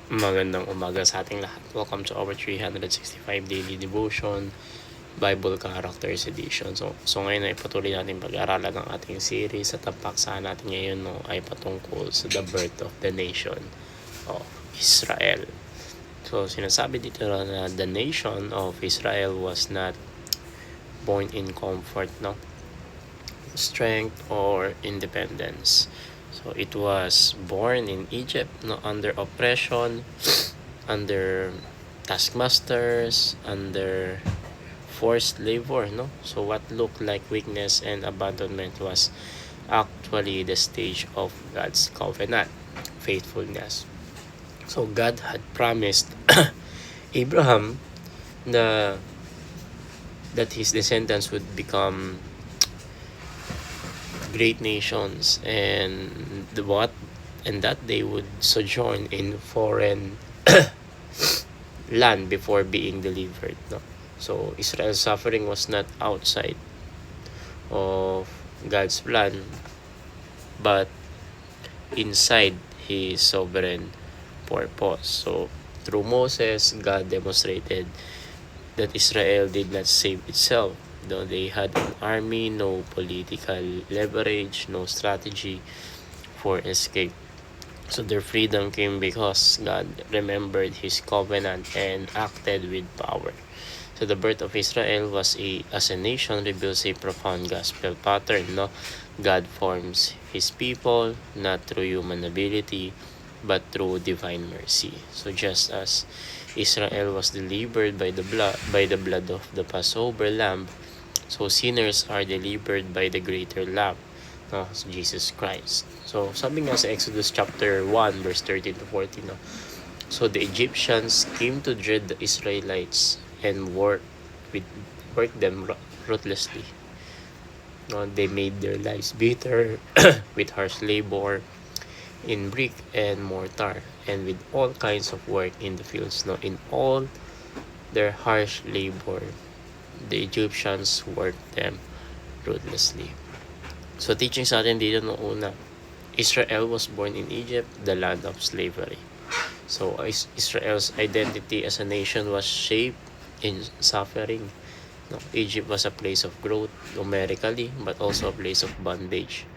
Magandang umaga sa ating lahat. Welcome to our 365 Daily Devotion Bible Characters Edition. So ngayon ay patuloy natin pag-aaralan ng ating series at ang paksa natin ngayon ay patungkol sa the birth of the nation of Israel. So sinasabi dito na the nation of Israel was not born in comfort, strength or independence. So it was born in Egypt, under oppression, under taskmasters, under forced labor, So what looked like weakness and abandonment was actually the stage of God's covenant, faithfulness. So God had promised Abraham that his descendants would become great nations and that they would sojourn in foreign land before being delivered. So Israel's suffering was not outside of God's plan, but inside His sovereign purpose. So through Moses, God demonstrated that Israel did not save itself. Though they had an army, no political leverage, no strategy for escape. So their freedom came because God remembered His covenant and acted with power. So the birth of Israel was as a nation reveals a profound gospel pattern. God forms His people not through human ability but through divine mercy. So just as Israel was delivered by the blood of the Passover lamb, so sinners are delivered by the greater lamb, Jesus Christ. So sabi nga sa Exodus chapter 1 verse 13 to 14, so the Egyptians came to dread the Israelites and worked them ruthlessly. They made their lives bitter with harsh labor in brick and mortar and with all kinds of work in the fields. In all their harsh labor, the Egyptians worked them ruthlessly. So teaching sa atin dito noong una, Israel was born in Egypt, the land of slavery. So Israel's identity as a nation was shaped in suffering. Egypt was a place of growth numerically, but also a place of bondage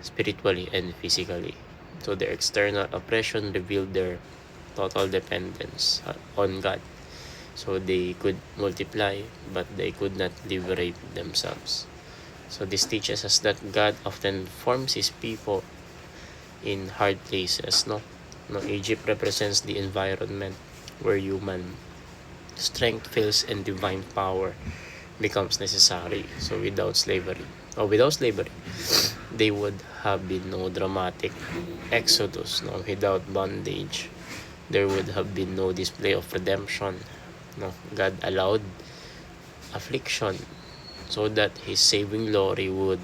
spiritually and physically. So their external oppression revealed their total dependence on God. So they could multiply, but they could not liberate themselves. So this teaches us that God often forms His people in hard places. Egypt represents the environment where human strength fails and divine power becomes necessary. So without slavery, they would have been no dramatic exodus. Without bondage, there would have been no display of redemption. God allowed affliction so that His saving glory would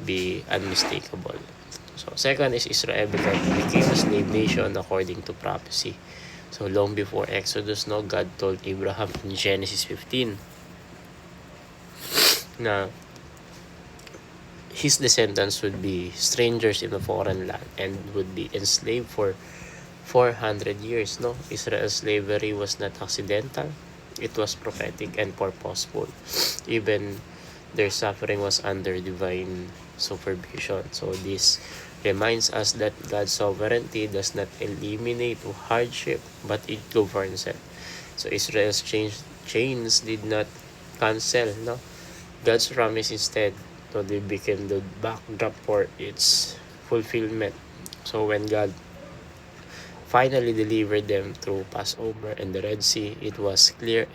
be unmistakable. So second is Israel became a slave nation according to prophecy. So long before Exodus, God told Abraham in Genesis 15 na his descendants would be strangers in a foreign land and would be enslaved for 400 years. Israel's slavery was not accidental. It was prophetic and purposeful. Even their suffering was under divine supervision. So this reminds us that God's sovereignty does not eliminate hardship, but it governs it. So Israel's chains did not cancel, God's promise instead, they became the backdrop for its fulfillment. So when God finally delivered them through Passover and the Red Sea, it was clear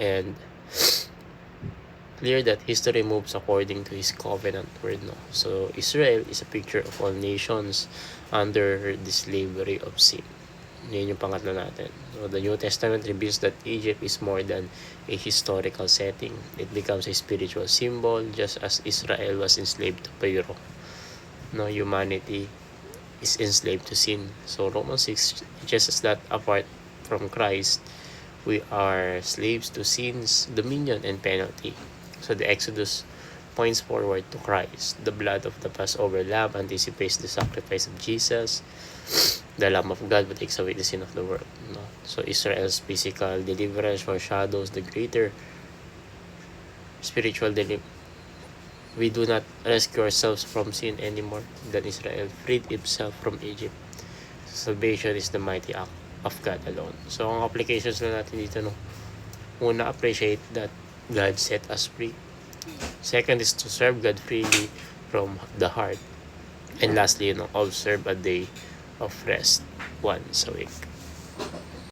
that history moves according to His covenant word. So Israel is a picture of all nations under the slavery of sin. Yun yung pangatlo natin. So the New Testament reveals that Egypt is more than a historical setting. It becomes a spiritual symbol, just as Israel was enslaved to Pharaoh. Humanity is enslaved to sin. So Romans 6 teaches us that apart from Christ, we are slaves to sin's dominion and penalty. So the Exodus points forward to Christ. The blood of the Passover lamb anticipates the sacrifice of Jesus. the Lamb of God who takes away the sin of the world. No? So Israel's physical deliverance foreshadows the greater spiritual deliverance. We do not rescue ourselves from sin anymore than Israel freed himself from Egypt. Salvation is the mighty act of God alone. So ang applications na natin dito, no, una, appreciate that God set us free. Second is to serve God freely from the heart. And lastly, observe a day of rest once a week.